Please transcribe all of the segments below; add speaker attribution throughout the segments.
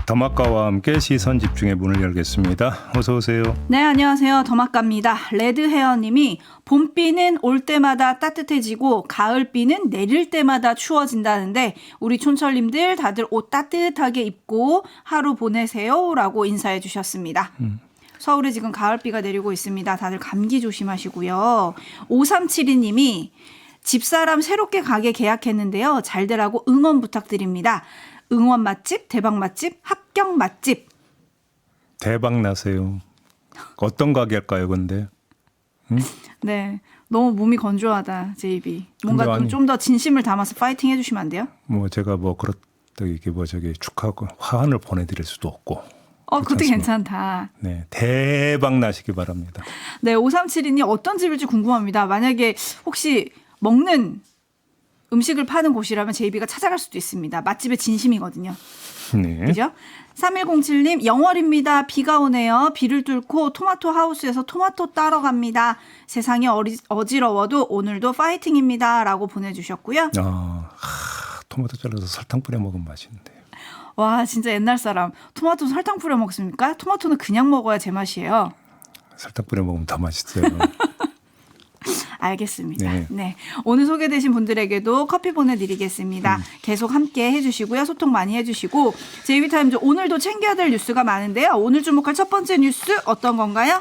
Speaker 1: 더마카와 함께 시선 집중의 문을 열겠습니다. 어서 오세요.
Speaker 2: 네, 안녕하세요. 더마카입니다. 레드헤어님이 봄비는 올 때마다 따뜻해지고 가을비는 내릴 때마다 추워진다는데 우리 촌철님들 다들 옷 따뜻하게 입고 하루 보내세요 라고 인사해 주셨습니다. 서울에 지금 가을비가 내리고 있습니다. 다들 감기 조심하시고요. 5372님이 집사람 새롭게 가게 계약했는데요. 잘되라고 응원 부탁드립니다. 응원 맛집, 대박 맛집, 합격 맛집.
Speaker 1: 대박 나세요. 어떤 가게일까요, 근데?
Speaker 2: 네, 너무 몸이 건조하다, 제 입이. 뭔가 좀 더 진심을 담아서 파이팅 해주시면 안 돼요?
Speaker 1: 뭐 제가 뭐 그렇다 이게 뭐 저기 축하하고 화환을 보내드릴 수도 없고.
Speaker 2: 그것도 괜찮다.
Speaker 1: 네, 대박 나시기 바랍니다.
Speaker 2: 네, 5372님 어떤 집일지 궁금합니다. 만약에 혹시 먹는 음식을 파는 곳이라면 제이비가 찾아갈 수도 있습니다. 맛집의 진심이거든요.
Speaker 1: 네.
Speaker 2: 그죠? 3107님 영월입니다. 비가 오네요. 비를 뚫고 토마토 하우스에서 토마토 따러 갑니다. 세상이 어지러워도 오늘도 파이팅입니다. 라고 보내주셨고요.
Speaker 1: 토마토 잘라서 설탕 뿌려 먹으면 맛있는데요.
Speaker 2: 와, 진짜 옛날 사람. 토마토 설탕 뿌려 먹습니까? 토마토는 그냥 먹어야 제맛이에요.
Speaker 1: 설탕 뿌려 먹으면 더 맛있어요.
Speaker 2: 알겠습니다.
Speaker 1: 네.
Speaker 2: 네. 오늘 소개되신 분들에게도 커피 보내드리겠습니다. 계속 함께 해주시고요. 소통 많이 해주시고 제이비타임즈 오늘도 챙겨야 될 뉴스가 많은데요. 오늘 주목할 첫 번째 뉴스 어떤 건가요?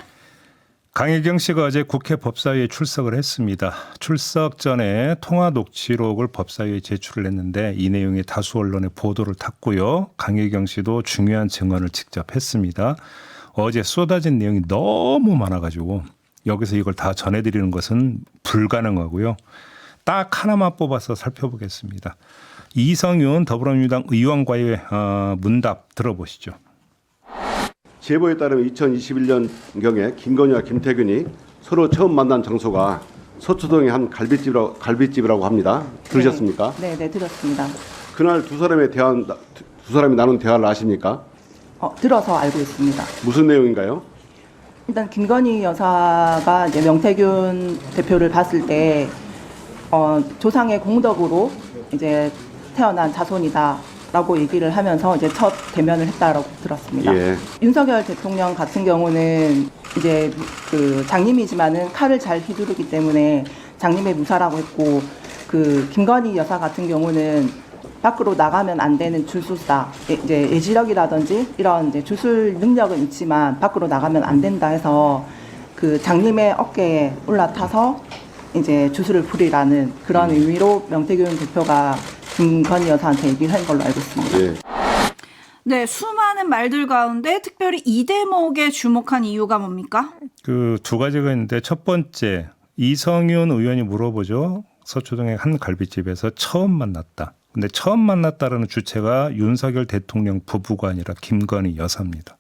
Speaker 1: 강혜경 씨가 어제 국회 법사위에 출석을 했습니다. 출석 전에 통화 녹취록을 법사위에 제출을 했는데 이 내용이 다수 언론의 보도를 탔고요. 강혜경 씨도 중요한 증언을 직접 했습니다. 어제 쏟아진 내용이 너무 많아가지고 여기서 이걸 다 전해드리는 것은 불가능하고요. 딱 하나만 뽑아서 살펴보겠습니다. 이성윤 더불어민주당 의원과의 문답 들어보시죠.
Speaker 3: 제보에 따르면 2021년경에 김건희와 김태균이 서로 처음 만난 장소가 서초동의 한 갈비집이라고 합니다. 들으셨습니까?
Speaker 4: 네, 들었습니다.
Speaker 3: 그날 두 사람이 나눈 대화를 아십니까?
Speaker 4: 들어서 알고 있습니다.
Speaker 3: 무슨 내용인가요?
Speaker 4: 일단 김건희 여사가 이제 명태균 대표를 봤을 때 조상의 공덕으로 이제 태어난 자손이다라고 얘기를 하면서 이제 첫 대면을 했다라고 들었습니다.
Speaker 3: 예.
Speaker 4: 윤석열 대통령 같은 경우는 이제 그 장님이지만은 칼을 잘 휘두르기 때문에 장님의 무사라고 했고 그 김건희 여사 같은 경우는 밖으로 나가면 안 되는 줄수사, 이제 예지력이라든지 이런 이제 주술 능력은 있지만 밖으로 나가면 안 된다 해서 그 장님의 어깨에 올라타서 이제 주술을 부리라는 그런 의미로 명태균 대표가 김건희 여사한테 얘기를 한 걸로 알고 있습니다.
Speaker 3: 예.
Speaker 2: 네, 수많은 말들 가운데 특별히 이 대목에 주목한 이유가 뭡니까?
Speaker 1: 그 두 가지가 있는데 첫 번째 이성윤 의원이 물어보죠. 서초동의 한 갈비집에서 처음 만났다. 근데 처음 만났다라는 주체가 윤석열 대통령 부부가 아니라 김건희 여사입니다.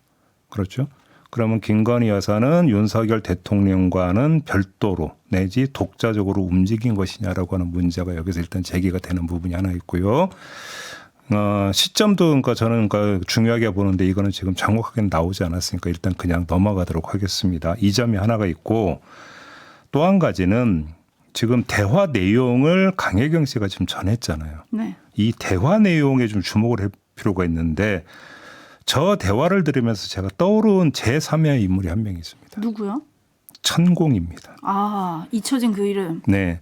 Speaker 1: 그렇죠? 그러면 김건희 여사는 윤석열 대통령과는 별도로 내지 독자적으로 움직인 것이냐라고 하는 문제가 여기서 일단 제기가 되는 부분이 하나 있고요. 시점도 그러니까 저는 그러니까 중요하게 보는데 이거는 지금 정확하게 나오지 않았으니까 일단 그냥 넘어가도록 하겠습니다. 이 점이 하나가 있고 또 한 가지는 지금 대화 내용을 강혜경 씨가 지금 전했잖아요.
Speaker 2: 네.
Speaker 1: 이 대화 내용에 좀 주목을 할 필요가 있는데 저 대화를 들으면서 제가 떠오른 제3의 인물이 한 명 있습니다.
Speaker 2: 누구요?
Speaker 1: 천공입니다.
Speaker 2: 잊혀진 그 이름.
Speaker 1: 네.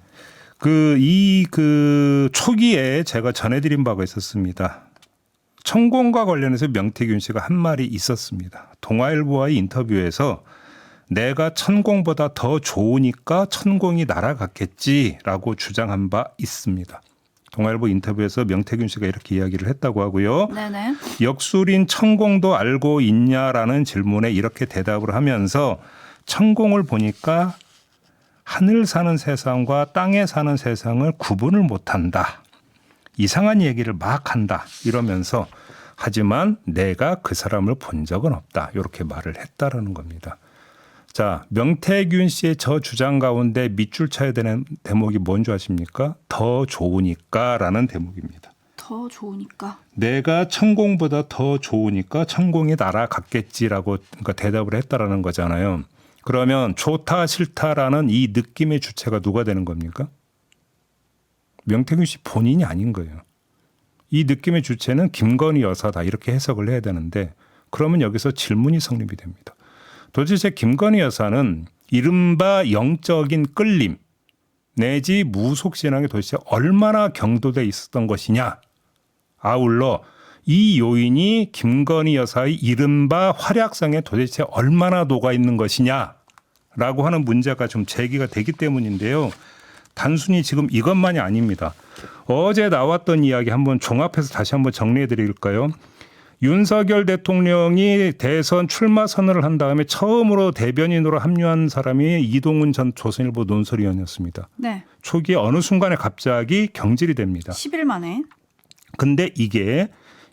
Speaker 1: 초기에 제가 전해드린 바가 있었습니다. 천공과 관련해서 명태균 씨가 한 말이 있었습니다. 동아일보와의 인터뷰에서 내가 천공보다 더 좋으니까 천공이 날아갔겠지라고 주장한 바 있습니다. 동아일보 인터뷰에서 명태균 씨가 이렇게 이야기를 했다고 하고요.
Speaker 2: 네네.
Speaker 1: 역술인 천공도 알고 있냐라는 질문에 이렇게 대답을 하면서 천공을 보니까 하늘 사는 세상과 땅에 사는 세상을 구분을 못한다. 이상한 얘기를 막 한다. 이러면서 하지만 내가 그 사람을 본 적은 없다. 이렇게 말을 했다라는 겁니다. 자, 명태균 씨의 저 주장 가운데 밑줄 쳐야 되는 대목이 뭔지 아십니까? 더 좋으니까라는 대목입니다.
Speaker 2: 더 좋으니까.
Speaker 1: 내가 천공보다 더 좋으니까 천공이 날아갔겠지라고 그러니까 대답을 했다라는 거잖아요. 그러면 좋다 싫다라는 이 느낌의 주체가 누가 되는 겁니까? 명태균 씨 본인이 아닌 거예요. 이 느낌의 주체는 김건희 여사다 이렇게 해석을 해야 되는데 그러면 여기서 질문이 성립이 됩니다. 도대체 김건희 여사는 이른바 영적인 끌림 내지 무속신앙에 도대체 얼마나 경도돼 있었던 것이냐. 아울러 이 요인이 김건희 여사의 이른바 활약상에 도대체 얼마나 녹아 있는 것이냐라고 하는 문제가 좀 제기가 되기 때문인데요. 단순히 지금 이것만이 아닙니다. 어제 나왔던 이야기 한번 종합해서 다시 한번 정리해 드릴까요? 윤석열 대통령이 대선 출마 선언을 한 다음에 처음으로 대변인으로 합류한 사람이 이동훈 전 조선일보 논설위원이었습니다.
Speaker 2: 네.
Speaker 1: 초기에 어느 순간에 갑자기 경질이 됩니다.
Speaker 2: 10일 만에.
Speaker 1: 근데 이게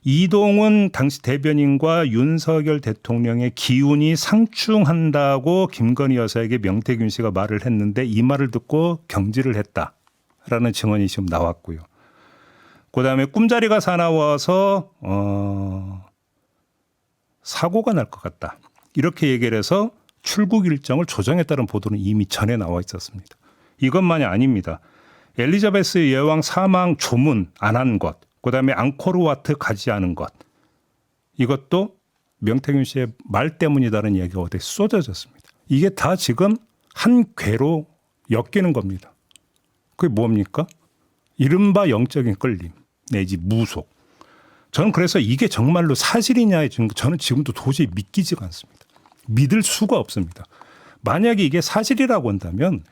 Speaker 1: 이동훈 당시 대변인과 윤석열 대통령의 기운이 상충한다고 김건희 여사에게 명태균 씨가 말을 했는데 이 말을 듣고 경질을 했다라는 증언이 지금 나왔고요. 그다음에 꿈자리가 사나워서 사고가 날 것 같다. 이렇게 얘기를 해서 출국 일정을 조정했다는 보도는 이미 전에 나와 있었습니다. 이것만이 아닙니다. 엘리자베스 여왕 사망 조문 안 한 것, 그다음에 앙코르와트 가지 않은 것. 이것도 명태균 씨의 말 때문이다라는 이야기가 어디에 쏟아졌습니다. 이게 다 지금 한 궤로 엮이는 겁니다. 그게 뭡니까? 이른바 영적인 끌림 내지 무속. 저는 그래서 이게 정말로 사실이냐 저는 지금도 도저히 믿기지가 않습니다. 믿을 수가 없습니다. 만약에 이게 사실이라고 한다면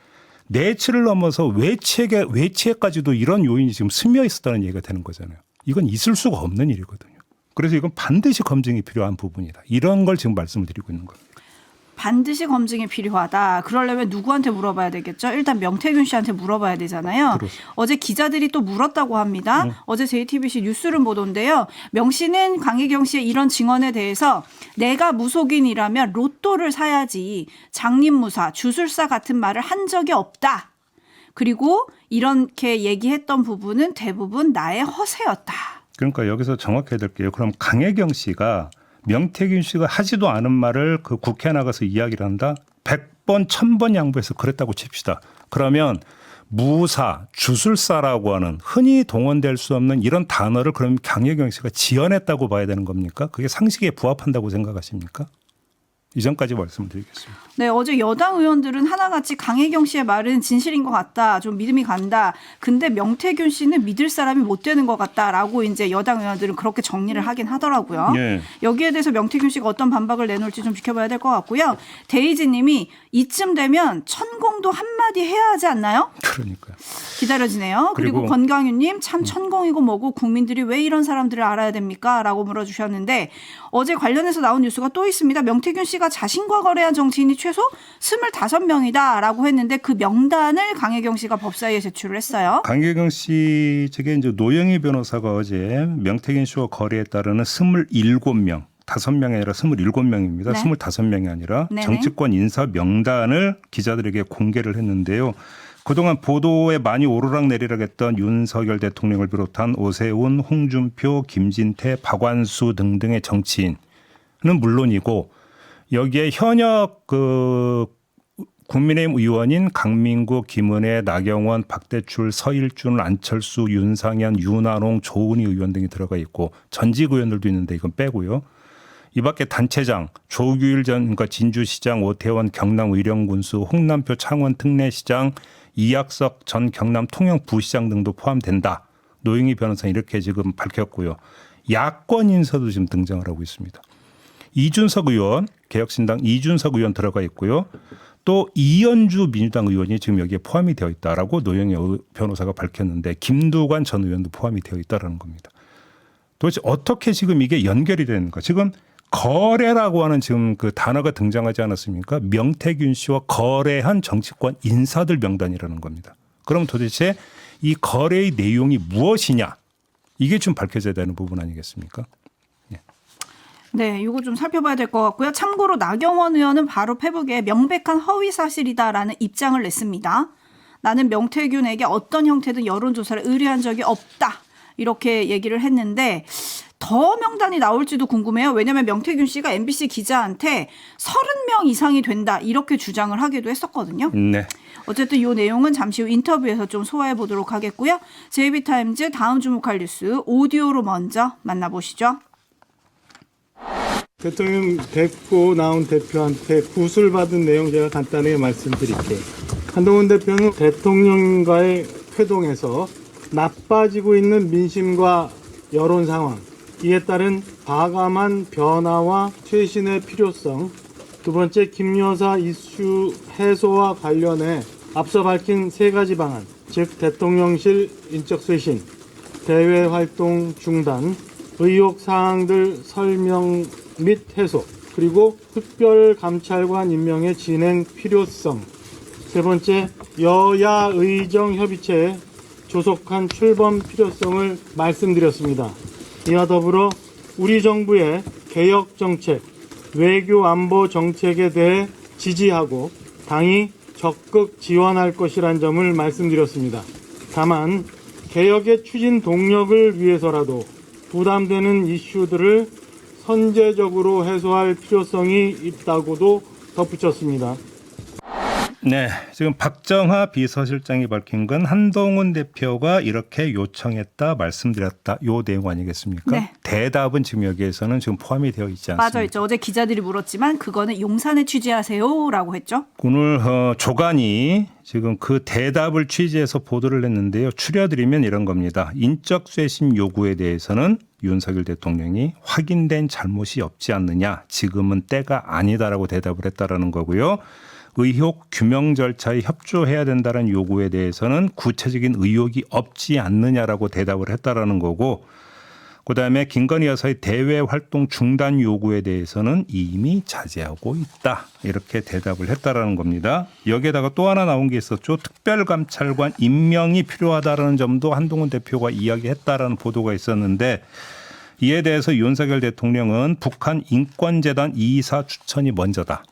Speaker 1: 내치를 넘어서 외치에까지도 이런 요인이 지금 스며 있었다는 얘기가 되는 거잖아요. 이건 있을 수가 없는 일이거든요. 그래서 이건 반드시 검증이 필요한 부분이다. 이런 걸 지금 말씀을 드리고 있는 겁니다.
Speaker 2: 반드시 검증이 필요하다. 그러려면 누구한테 물어봐야 되겠죠? 일단 명태균 씨한테 물어봐야 되잖아요.
Speaker 1: 그렇습니다.
Speaker 2: 어제 기자들이 또 물었다고 합니다. 어제 JTBC 뉴스룸 보도인데요. 명 씨는 강혜경 씨의 이런 증언에 대해서 내가 무속인이라면 로또를 사야지 장님무사, 주술사 같은 말을 한 적이 없다. 그리고 이렇게 얘기했던 부분은 대부분 나의 허세였다.
Speaker 1: 그러니까 여기서 정확해야 될 게요. 그럼 강혜경 씨가 명태균 씨가 하지도 않은 말을 그 국회에 나가서 이야기를 한다. 100번, 1000번 양보해서 그랬다고 칩시다. 그러면 무사, 주술사라고 하는 흔히 동원될 수 없는 이런 단어를 그럼 강혜경 씨가 지어냈다고 봐야 되는 겁니까? 그게 상식에 부합한다고 생각하십니까? 이전까지 말씀드리겠습니다.
Speaker 2: 네, 어제 여당 의원들은 하나같이 강혜경 씨의 말은 진실인 것 같다. 좀 믿음이 간다. 근데 명태균 씨는 믿을 사람이 못 되는 것 같다라고 이제 여당 의원들은 그렇게 정리를 하긴 하더라고요.
Speaker 1: 네.
Speaker 2: 여기에 대해서 명태균 씨가 어떤 반박을 내놓을지 좀 지켜봐야 될 것 같고요. 데이지 님이 이쯤 되면 천공도 한마디 해야 하지 않나요?
Speaker 1: 그러니까요.
Speaker 2: 기다려지네요. 그리고
Speaker 1: 그리고
Speaker 2: 권광윤 님 참 천공이고 뭐고 국민들이 왜 이런 사람들을 알아야 됩니까? 라고 물어주셨는데 어제 관련해서 나온 뉴스가 또 있습니다. 명태균 씨가 자신과 거래한 정치인이 최소 25명이다 라고 했는데 그 명단을 강혜경 씨가 법사위에 제출을 했어요.
Speaker 1: 강혜경 씨 측에 이제 노영희 변호사가 어제 명태균 씨와 거래에 따르는 27명, 5명이 아니라 27명입니다.
Speaker 2: 네.
Speaker 1: 25명이 아니라
Speaker 2: 네네.
Speaker 1: 정치권 인사 명단을 기자들에게 공개를 했는데요. 그동안 보도에 많이 오르락내리락 했던 윤석열 대통령을 비롯한 오세훈, 홍준표, 김진태, 박완수 등등의 정치인은 물론이고 여기에 현역 국민의힘 의원인 강민구, 김은혜, 나경원, 박대출, 서일준, 안철수, 윤상현, 윤한홍, 조은희 의원 등이 들어가 있고 전직 의원들도 있는데 이건 빼고요. 이 밖에 단체장, 조규일 전 그러니까 진주시장, 오태원 경남 의령군수, 홍남표 창원 특례시장, 이학석 전 경남 통영부시장 등도 포함된다. 노영희 변호사 이렇게 지금 밝혔고요. 야권 인사도 지금 등장을 하고 있습니다. 이준석 의원, 개혁신당 이준석 의원 들어가 있고요. 또 이현주 민주당 의원이 지금 여기에 포함이 되어 있다라고 노영희 변호사가 밝혔는데 김두관 전 의원도 포함이 되어 있다라는 겁니다. 도대체 어떻게 지금 이게 연결이 되는가? 지금 거래라고 하는 지금 그 단어가 등장하지 않았습니까? 명태균 씨와 거래한 정치권 인사들 명단이라는 겁니다. 그럼 도대체 이 거래의 내용이 무엇이냐? 이게 좀 밝혀져야 되는 부분 아니겠습니까?
Speaker 2: 네, 이거 좀 살펴봐야 될 것 같고요. 참고로 나경원 의원은 바로 페북에 명백한 허위 사실이다라는 입장을 냈습니다. 나는 명태균에게 어떤 형태든 여론조사를 의뢰한 적이 없다. 이렇게 얘기를 했는데 더 명단이 나올지도 궁금해요. 왜냐하면 명태균 씨가 MBC 기자한테 30명 이상이 된다 이렇게 주장을 하기도 했었거든요.
Speaker 1: 네.
Speaker 2: 어쨌든 이 내용은 잠시 후 인터뷰에서 좀 소화해 보도록 하겠고요. JB타임즈 다음 주목할 뉴스 오디오로 먼저 만나보시죠.
Speaker 5: 대통령 뵙고 나온 대표한테 구술받은 내용 제가 간단하게 말씀드릴게요. 한동훈 대표는 대통령과의 회동에서 나빠지고 있는 민심과 여론 상황, 이에 따른 과감한 변화와 쇄신의 필요성, 두 번째 김 여사 이슈 해소와 관련해 앞서 밝힌 세 가지 방안, 즉 대통령실 인적 쇄신, 대외 활동 중단, 의혹 사항들 설명 및 해소, 그리고 특별감찰관 임명의 진행 필요성, 세 번째 여야 의정 협의체에 조속한 출범 필요성을 말씀드렸습니다. 이와 더불어 우리 정부의 개혁 정책, 외교 안보 정책에 대해 지지하고 당이 적극 지원할 것이란 점을 말씀드렸습니다. 다만 개혁의 추진 동력을 위해서라도 부담되는 이슈들을 선제적으로 해소할 필요성이 있다고도 덧붙였습니다.
Speaker 1: 네, 지금 박정하 비서실장이 밝힌 건 한동훈 대표가 이렇게 요청했다, 말씀드렸다, 요 내용 아니겠습니까?
Speaker 2: 네.
Speaker 1: 대답은 지금 여기에서는 지금 포함이 되어 있지 않습니다.
Speaker 2: 빠져있죠. 어제 기자들이 물었지만 그거는 용산에 취재하세요라고 했죠.
Speaker 1: 오늘 조간이 지금 그 대답을 취재해서 보도를 했는데요. 추려드리면 이런 겁니다. 인적 쇄신 요구에 대해서는 윤석열 대통령이 확인된 잘못이 없지 않느냐, 지금은 때가 아니다라고 대답을 했다라는 거고요. 의혹 규명 절차에 협조해야 된다는 요구에 대해서는 구체적인 의혹이 없지 않느냐라고 대답을 했다라는 거고, 그다음에 김건희 여사의 대외 활동 중단 요구에 대해서는 이미 자제하고 있다, 이렇게 대답을 했다라는 겁니다. 여기에다가 또 하나 나온 게 있었죠. 특별감찰관 임명이 필요하다라는 점도 한동훈 대표가 이야기했다라는 보도가 있었는데, 이에 대해서 윤석열 대통령은 북한 인권재단 이사 추천이 먼저다,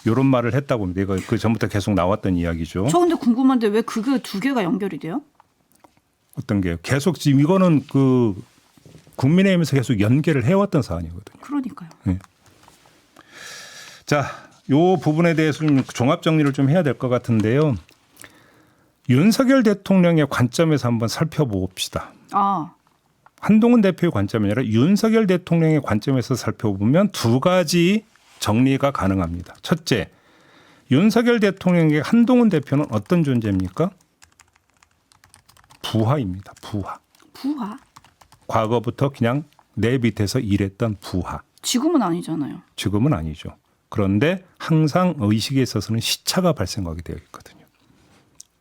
Speaker 1: 이런 말을 했다고 합니다. 이거 그 전부터 계속 나왔던 이야기죠.
Speaker 2: 저 근데 궁금한데 왜 그게 두 개가 연결이 돼요?
Speaker 1: 어떤 게요? 계속 지금 이거는 그 국민의힘에서 계속 연계를 해왔던 사안이거든요.
Speaker 2: 그러니까요.
Speaker 1: 네. 자, 요 부분에 대해서 좀 종합 정리를 좀 해야 될 것 같은데요. 윤석열 대통령의 관점에서 한번 살펴봅시다. 한동훈 대표의 관점이 아니라 윤석열 대통령의 관점에서 살펴보면 두 가지 정리가 가능합니다. 첫째, 윤석열 대통령에게 한동훈 대표는 어떤 존재입니까? 부하입니다. 부하.
Speaker 2: 부하?
Speaker 1: 과거부터 그냥 내 밑에서 일했던 부하.
Speaker 2: 지금은 아니잖아요.
Speaker 1: 지금은 아니죠. 그런데 항상 의식에 있어서는 시차가 발생하게 되어 있거든요.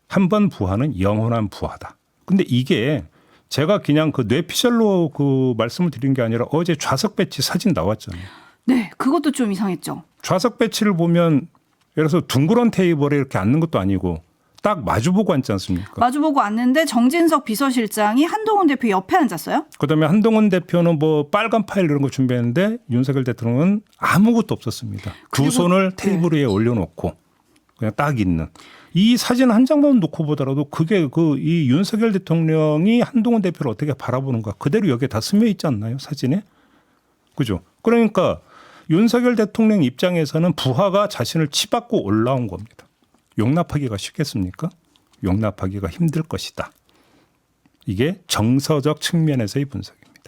Speaker 1: 한 번 부하는 영원한 부하다. 근데 이게 제가 그냥 그 뇌피셜로 그 말씀을 드린 게 아니라 어제 좌석 배치 사진 나왔잖아요.
Speaker 2: 네, 그것도 좀 이상했죠.
Speaker 1: 좌석 배치를 보면 예를 들어서 둥그런 테이블에 이렇게 앉는 것도 아니고 딱 마주보고 앉지 않습니까?
Speaker 2: 마주보고 앉는데 정진석 비서실장이 한동훈 대표 옆에 앉았어요?
Speaker 1: 그다음에 한동훈 대표는 뭐 빨간 파일 이런 거 준비했는데 윤석열 대통령은 아무것도 없었습니다. 두 손을 테이블 위에 올려놓고 그냥 딱 있는. 이 사진 한 장만 놓고 보더라도 그게 그 이 윤석열 대통령이 한동훈 대표를 어떻게 바라보는가 그대로 여기에 다 스며 있지 않나요? 사진에? 그죠? 그러니까 윤석열 대통령 입장에서는 부하가 자신을 치받고 올라온 겁니다. 용납하기가 쉽겠습니까? 용납하기가 힘들 것이다. 이게 정서적 측면에서의 분석입니다.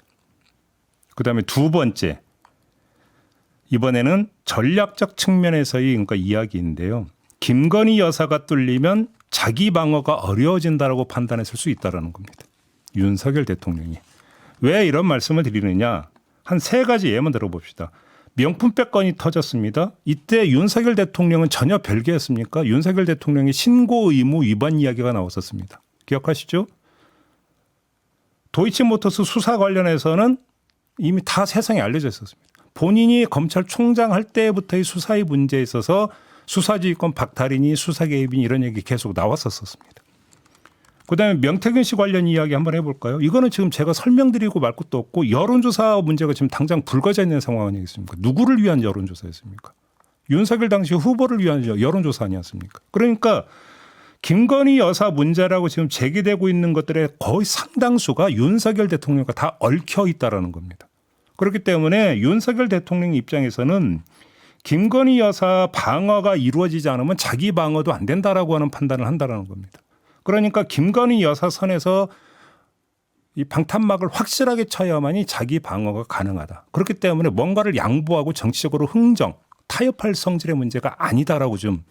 Speaker 1: 그다음에 두 번째, 이번에는 전략적 측면에서의 그러니까 이야기인데요. 김건희 여사가 뚫리면 자기 방어가 어려워진다라고 판단했을 수 있다는 겁니다. 윤석열 대통령이. 왜 이런 말씀을 드리느냐. 한 세 가지 예만 들어봅시다. 명품백 건이 터졌습니다. 이때 윤석열 대통령은 전혀 별개였습니까? 윤석열 대통령의 신고 의무 위반 이야기가 나왔었습니다. 기억하시죠? 도이치모터스 수사 관련해서는 이미 다 세상에 알려져 있었습니다. 본인이 검찰총장 할 때부터의 수사의 문제에 있어서 수사지휘권 박탈이니 수사개입이니 이런 얘기 계속 나왔었습니다. 그다음에 명태균 씨 관련 이야기 한번 해볼까요? 이거는 지금 제가 설명드리고 말 것도 없고 여론조사 문제가 지금 당장 불거져 있는 상황 아니겠습니까? 누구를 위한 여론조사였습니까? 윤석열 당시 후보를 위한 여론조사 아니었습니까? 그러니까 김건희 여사 문제라고 지금 제기되고 있는 것들의 거의 상당수가 윤석열 대통령과 다 얽혀 있다라는 겁니다. 그렇기 때문에 윤석열 대통령 입장에서는 김건희 여사 방어가 이루어지지 않으면 자기 방어도 안 된다라고 하는 판단을 한다라는 겁니다. 그러니까 김건희 여사 선에서 이 방탄막을 확실하게 쳐야만이 자기 방어가 가능하다. 그렇기 때문에 뭔가를 양보하고 정치적으로 흥정, 타협할 성질의 문제가 아니다라고 좀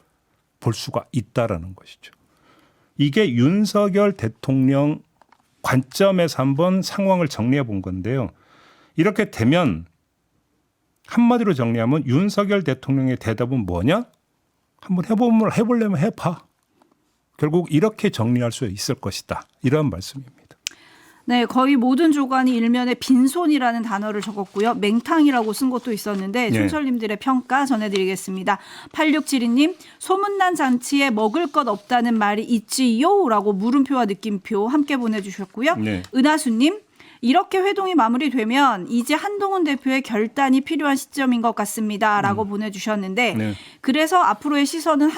Speaker 1: 볼 수가 있다라는 것이죠. 이게 윤석열 대통령 관점에서 한번 상황을 정리해 본 건데요. 이렇게 되면 한마디로 정리하면 윤석열 대통령의 대답은 뭐냐? 한번 해보려면 해봐. 결국 이렇게 정리할 수 있을 것이다. 이런 말씀입니다.
Speaker 2: 네, 거의 모든 조간이 일면에 빈손이라는 단어를 적었고요. 맹탕이라고 쓴 것도 있었는데
Speaker 1: 네.
Speaker 2: 촌철님들의 평가 전해드리겠습니다. 8672님, 소문난 잔치에 먹을 것 없다는 말이 있지요? 라고 물음표와 느낌표 함께 보내주셨고요.
Speaker 1: 네.
Speaker 2: 은하수님, 이렇게 회동이 마무리되면 이제 한동훈 대표의 결단이 필요한 시점인 것 같습니다. 라고 보내주셨는데
Speaker 1: 네.
Speaker 2: 그래서 앞으로의 시선은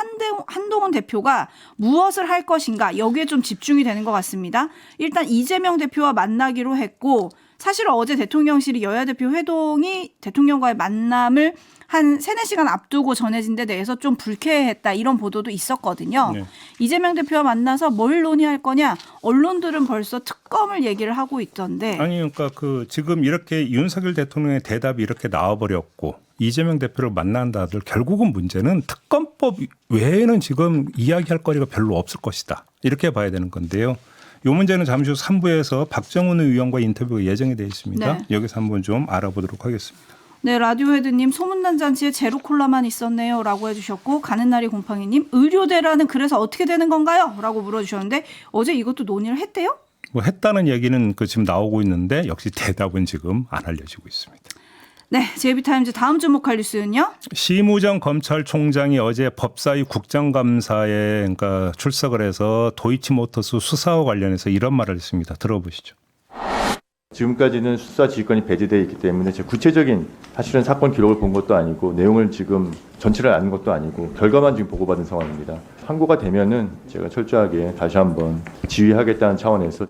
Speaker 2: 한동훈 대표가 무엇을 할 것인가 여기에 좀 집중이 되는 것 같습니다. 일단 이재명 대표와 만나기로 했고 사실 어제 대통령실이 여야 대표 회동이 대통령과의 만남을 한 3-4시간 앞두고 전해진 데 대해서 좀 불쾌했다 이런 보도도 있었거든요.
Speaker 1: 네.
Speaker 2: 이재명 대표와 만나서 뭘 논의할 거냐 언론들은 벌써 특검을 얘기를 하고 있던데.
Speaker 1: 아니 그러니까 그 지금 이렇게 윤석열 대통령의 대답이 이렇게 나와버렸고 이재명 대표를 만난다들 결국은 문제는 특검법 외에는 지금 이야기할 거리가 별로 없을 것이다. 이렇게 봐야 되는 건데요. 이 문제는 잠시 후 3부에서 박정훈 의원과 인터뷰가 예정이 되어 있습니다.
Speaker 2: 네.
Speaker 1: 여기서 한번 좀 알아보도록 하겠습니다.
Speaker 2: 네, 라디오 헤드님 소문난 잔치에 제로 콜라만 있었네요 라고 해주셨고 가는 날이 곰팡이님 의료대라는 그래서 어떻게 되는 건가요? 라고 물어주셨는데 어제 이것도 논의를 했대요?
Speaker 1: 뭐 했다는 얘기는 그 지금 나오고 있는데 역시 대답은 지금 안 알려지고 있습니다.
Speaker 2: 네, 제이비타임즈 다음 주목할 뉴스는요?
Speaker 1: 심우정 검찰총장이 어제 법사위 국정감사에 그러니까 출석을 해서 도이치모터스 수사와 관련해서 이런 말을 했습니다. 들어보시죠.
Speaker 6: 지금까지는 수사 지휘권이 배제되어 있기 때문에 제 구체적인 사실은 사건 기록을 본 것도 아니고 내용을 지금 전체를 아는 것도 아니고 결과만 지금 보고받은 상황입니다. 항고가 되면은 제가 철저하게 다시 한번 지휘하겠다는 차원에서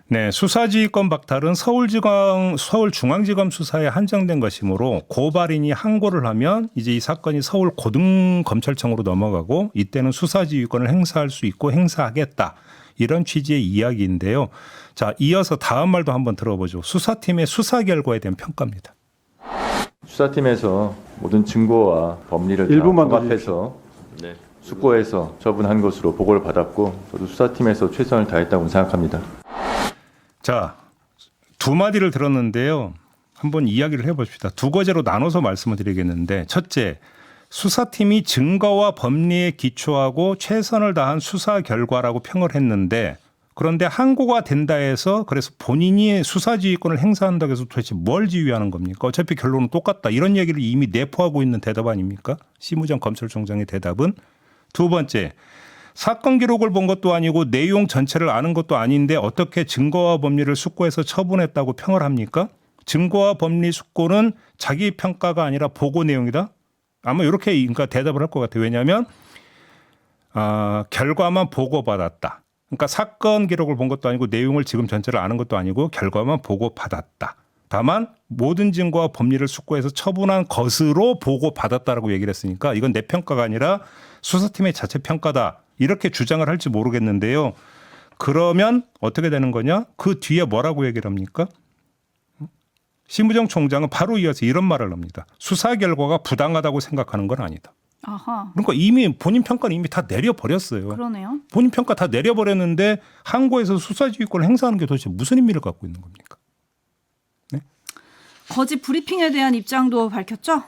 Speaker 1: 네, 수사지휘권 박탈은 서울중앙지검 수사에 한정된 것이므로 고발인이 항고를 하면 이제 이 사건이 서울 고등검찰청으로 넘어가고 이때는 수사지휘권을 행사할 수 있고 행사하겠다. 이런 취지의 이야기인데요. 자, 이어서 다음 말도 한번 들어보죠. 수사팀의 수사 결과에 대한 평가입니다.
Speaker 6: 수사팀에서 모든 증거와 법리를
Speaker 3: 일부만
Speaker 6: 다 종합해서 숙고해서 처분한 것으로 보고를 받았고 저도 수사팀에서 최선을 다했다고 생각합니다.
Speaker 1: 자, 두 마디를 들었는데요. 한번 이야기를 해봅시다. 두 과제로 나눠서 말씀을 드리겠는데 첫째, 수사팀이 증거와 법리에 기초하고 최선을 다한 수사 결과라고 평을 했는데 그런데 항고가 된다 해서 그래서 본인이 수사지휘권을 행사한다고 해서 도대체 뭘 지휘하는 겁니까? 어차피 결론은 똑같다. 이런 얘기를 이미 내포하고 있는 대답 아닙니까? 심우정 검찰총장의 대답은. 두 번째, 사건 기록을 본 것도 아니고 내용 전체를 아는 것도 아닌데 어떻게 증거와 법리를 숙고해서 처분했다고 평을 합니까? 증거와 법리 숙고는 자기 평가가 아니라 보고 내용이다? 아마 이렇게 그러니까 대답을 할 것 같아요. 왜냐하면 결과만 보고받았다. 그러니까 사건 기록을 본 것도 아니고 내용을 지금 전체를 아는 것도 아니고 결과만 보고받았다. 다만 모든 증거와 법리를 숙고해서 처분한 것으로 보고받았다라고 얘기를 했으니까 이건 내 평가가 아니라 수사팀의 자체 평가다. 이렇게 주장을 할지 모르겠는데요. 그러면 어떻게 되는 거냐? 그 뒤에 뭐라고 얘기를 합니까? 심우정 총장은 바로 이어서 이런 말을 합니다. 수사 결과가 부당하다고 생각하는 건 아니다.
Speaker 2: 아하.
Speaker 1: 그러니까 이미 본인 평가는 이미 다 내려버렸어요.
Speaker 2: 그러네요.
Speaker 1: 본인 평가 다 내려버렸는데 항고에서 수사지휘권을 행사하는 게 도대체 무슨 의미를 갖고 있는 겁니까? 네?
Speaker 2: 거짓 브리핑에 대한 입장도 밝혔죠?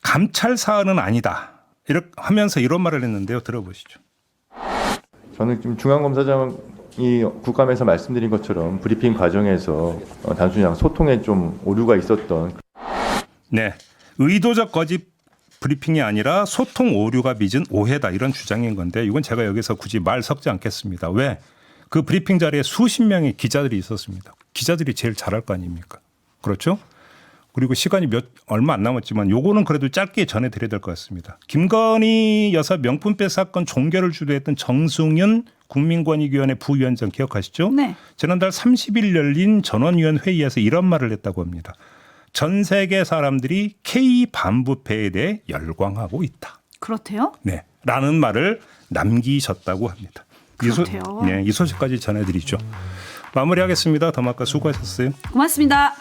Speaker 1: 감찰 사안은 아니다. 이렇게 하면서 이런 말을 했는데요. 들어보시죠.
Speaker 6: 저는 지금 중앙검사장이 국감에서 말씀드린 것처럼 브리핑 과정에서 단순히 그냥 소통에 좀 오류가 있었던.
Speaker 1: 네, 의도적 거짓 브리핑이 아니라 소통 오류가 빚은 오해다 이런 주장인 건데 이건 제가 여기서 굳이 말 섞지 않겠습니다. 왜? 그 브리핑 자리에 수십 명의 기자들이 있었습니다. 기자들이 제일 잘할 거 아닙니까? 그렇죠? 그리고 시간이 얼마 안 남았지만 요거는 그래도 짧게 전해드려야 될 것 같습니다. 김건희 여사 명품백 사건 종결을 주도했던 정승윤 국민권익위원회 부위원장 기억하시죠?
Speaker 2: 네.
Speaker 1: 지난달 30일 열린 전원위원 회의에서 이런 말을 했다고 합니다. 전 세계 사람들이 K 반부패에 대해 열광하고 있다.
Speaker 2: 그렇대요.
Speaker 1: 네, 라는 말을 남기셨다고 합니다.
Speaker 2: 그렇대요.
Speaker 1: 이 소식까지 전해드리죠. 마무리하겠습니다. 더마카 수고하셨어요.
Speaker 2: 고맙습니다.